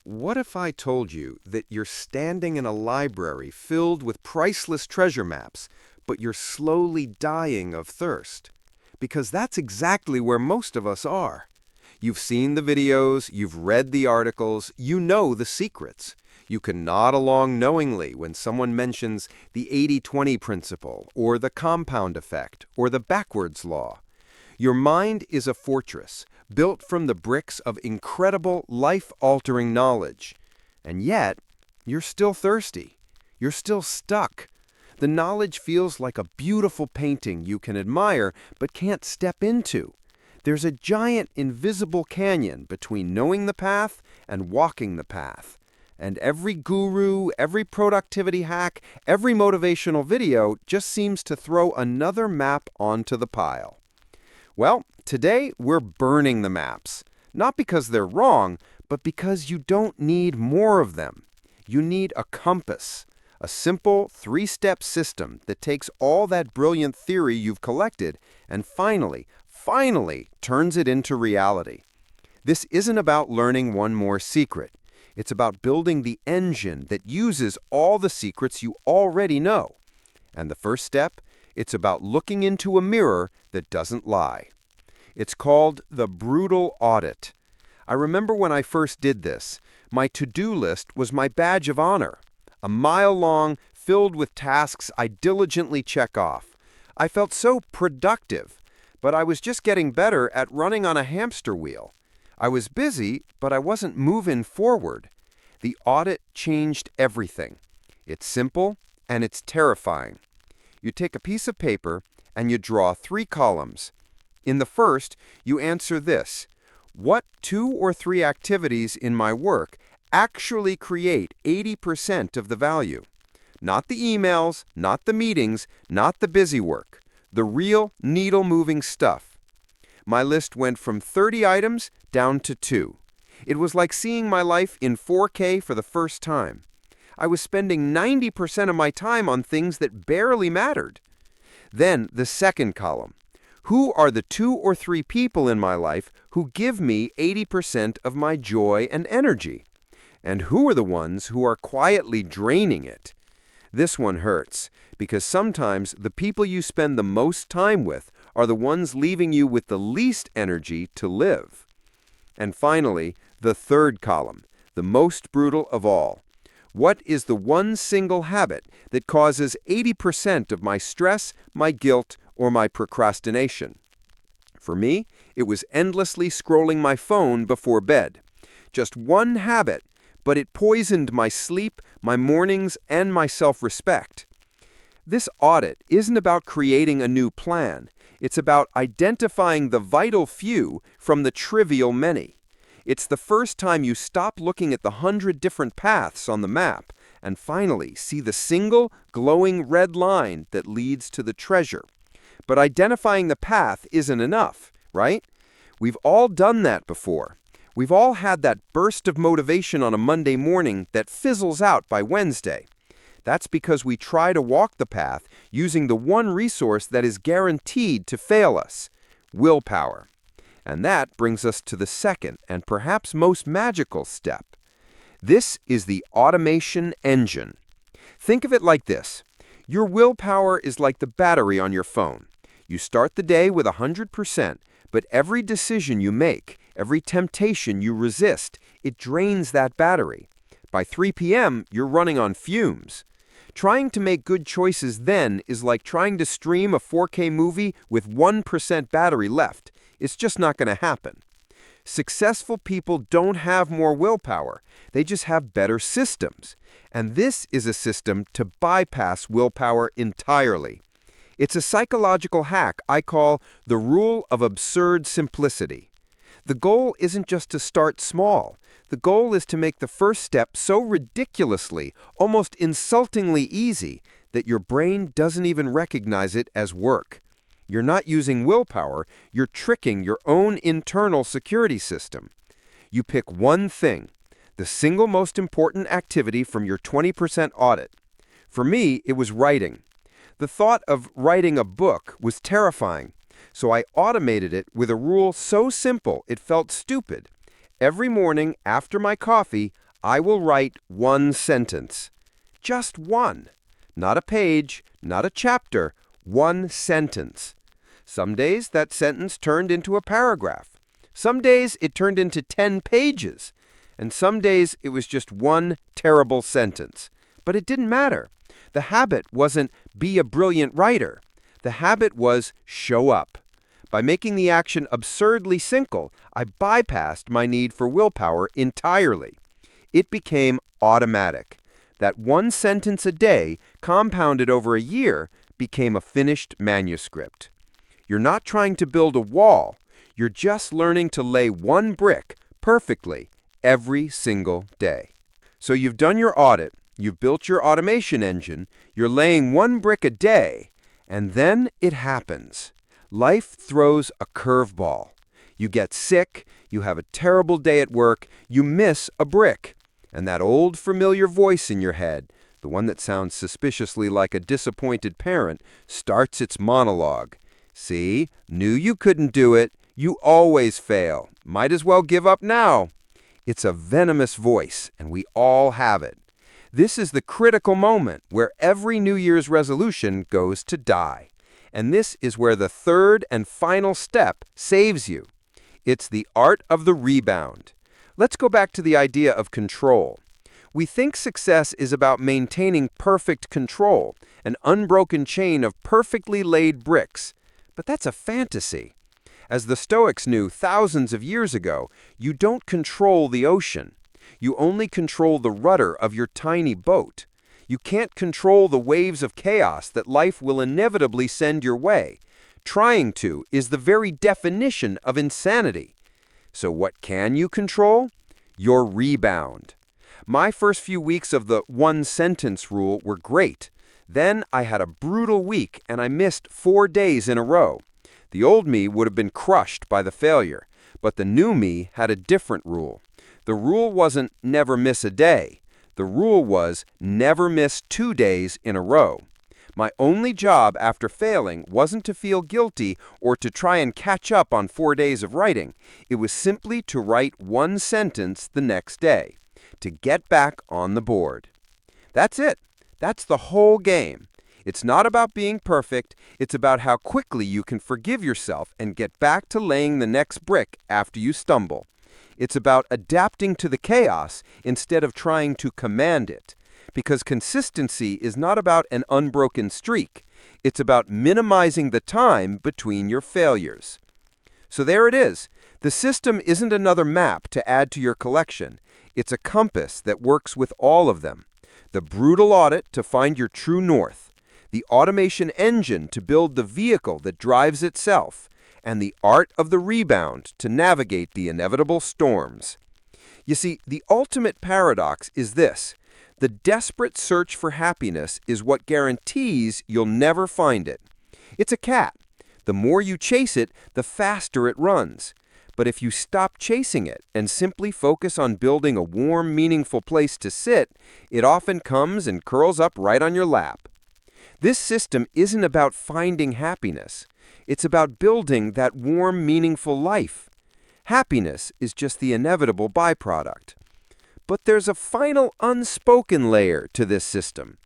What if I told you that you're standing in a library filled with priceless treasure maps, but you're slowly dying of thirst? Because that's exactly where most of us are. You've seen the videos, you've read the articles, you know the secrets. You can nod along knowingly when someone mentions the 80-20 principle, or the compound effect, or the backwards law. Your mind is a fortress, built from the bricks of incredible, life-altering knowledge. And yet, you're still thirsty. You're still stuck. The knowledge feels like a beautiful painting you can admire but can't step into. There's a giant invisible canyon between knowing the path and walking the path. And every guru, every productivity hack, every motivational video just seems to throw another map onto the pile. Well, today we're burning the maps. Not because they're wrong, but because you don't need more of them. You need a compass, a simple three-step system that takes all that brilliant theory you've collected and finally turns it into reality. This isn't about learning one more secret. It's about building the engine that uses all the secrets you already know. And the first step, it's about looking into a mirror that doesn't lie. It's called the brutal audit. I remember when I first did this, my to-do list was my badge of honor. A mile long, filled with tasks I diligently check off. I felt so productive, but I was just getting better at running on a hamster wheel. I was busy, but I wasn't moving forward. The audit changed everything. It's simple and it's terrifying. You take a piece of paper and you draw 3 columns. In the first, you answer this: what 2 or 3 activities in my work actually create 80% of the value? Not the emails, not the meetings, not the busy work. The real needle-moving stuff. My list went from 30 items down to 2. It was like seeing my life in 4K for the first time. I was spending 90% of my time on things that barely mattered. Then the second column. Who are the 2 or 3 people in my life who give me 80% of my joy and energy? And who are the ones who are quietly draining it? This one hurts, because sometimes the people you spend the most time with are the ones leaving you with the least energy to live. And finally, the third column, the most brutal of all. What is the one single habit that causes 80% of my stress, my guilt, or my procrastination? For me, it was endlessly scrolling my phone before bed. Just one habit, but it poisoned my sleep, my mornings, and my self-respect. This audit isn't about creating a new plan. It's about identifying the vital few from the trivial many. It's the first time you stop looking at the 100 different paths on the map and finally see the single glowing red line that leads to the treasure. But identifying the path isn't enough, right? We've all done that before. We've all had that burst of motivation on a Monday morning that fizzles out by Wednesday. That's because we try to walk the path using the one resource that is guaranteed to fail us: willpower. And that brings us to the second and perhaps most magical step. This is the automation engine. Think of it like this. Your willpower is like the battery on your phone. You start the day with 100%, but every decision you make, every temptation you resist, it drains that battery. By 3 p.m., you're running on fumes. Trying to make good choices then is like trying to stream a 4K movie with 1% battery left. It's just not going to happen. Successful people don't have more willpower. They just have better systems. And this is a system to bypass willpower entirely. It's a psychological hack I call the rule of absurd simplicity. The goal isn't just to start small. The goal is to make the first step so ridiculously, almost insultingly easy that your brain doesn't even recognize it as work. You're not using willpower, you're tricking your own internal security system. You pick one thing, the single most important activity from your 20% audit. For me, it was writing. The thought of writing a book was terrifying, so I automated it with a rule so simple it felt stupid. Every morning after my coffee, I will write one sentence. Just one. Not a page, not a chapter, one sentence. Some days that sentence turned into a paragraph. Some days it turned into 10 pages. And some days it was just one terrible sentence. But it didn't matter. The habit wasn't be a brilliant writer. The habit was show up. By making the action absurdly simple, I bypassed my need for willpower entirely. It became automatic. That one sentence a day, compounded over a year, became a finished manuscript. You're not trying to build a wall. You're just learning to lay one brick perfectly every single day. So you've done your audit, you've built your automation engine, you're laying one brick a day, and then it happens. Life throws a curveball. You get sick, you have a terrible day at work, you miss a brick. And that old familiar voice in your head, the one that sounds suspiciously like a disappointed parent, starts its monologue. See, knew you couldn't do it. You always fail. Might as well give up now. It's a venomous voice, and we all have it. This is the critical moment where every New Year's resolution goes to die. And this is where the third and final step saves you. It's the art of the rebound. Let's go back to the idea of control. We think success is about maintaining perfect control, an unbroken chain of perfectly laid bricks. But that's a fantasy. As the Stoics knew thousands of years ago, you don't control the ocean. You only control the rudder of your tiny boat. You can't control the waves of chaos that life will inevitably send your way. Trying to is the very definition of insanity. So what can you control? Your rebound. My first few weeks of the one-sentence rule were great. Then I had a brutal week and I missed 4 days in a row. The old me would have been crushed by the failure, but the new me had a different rule. The rule wasn't never miss a day. The rule was never miss 2 days in a row. My only job after failing wasn't to feel guilty or to try and catch up on 4 days of writing. It was simply to write one sentence the next day, to get back on the board. That's it. That's the whole game. It's not about being perfect. It's about how quickly you can forgive yourself and get back to laying the next brick after you stumble. It's about adapting to the chaos instead of trying to command it. Because consistency is not about an unbroken streak. It's about minimizing the time between your failures. So there it is. The system isn't another map to add to your collection. It's a compass that works with all of them. The brutal audit to find your true north. The automation engine to build the vehicle that drives itself. And the art of the rebound to navigate the inevitable storms. You see, the ultimate paradox is this. The desperate search for happiness is what guarantees you'll never find it. It's a cat. The more you chase it, the faster it runs. But if you stop chasing it and simply focus on building a warm, meaningful place to sit, it often comes and curls up right on your lap. This system isn't about finding happiness. It's about building that warm, meaningful life. Happiness is just the inevitable byproduct. But there's a final unspoken layer to this system.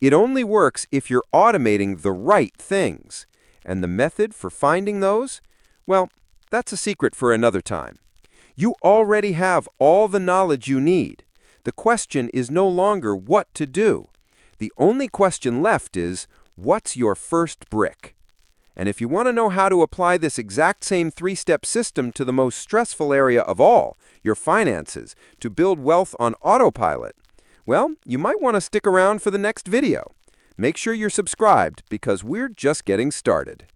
It only works if you're automating the right things. And the method for finding those? Well, that's a secret for another time. You already have all the knowledge you need. The question is no longer what to do. The only question left is, what's your first brick? And if you want to know how to apply this exact same 3-step system to the most stressful area of all, your finances, to build wealth on autopilot, well, you might want to stick around for the next video. Make sure you're subscribed because we're just getting started.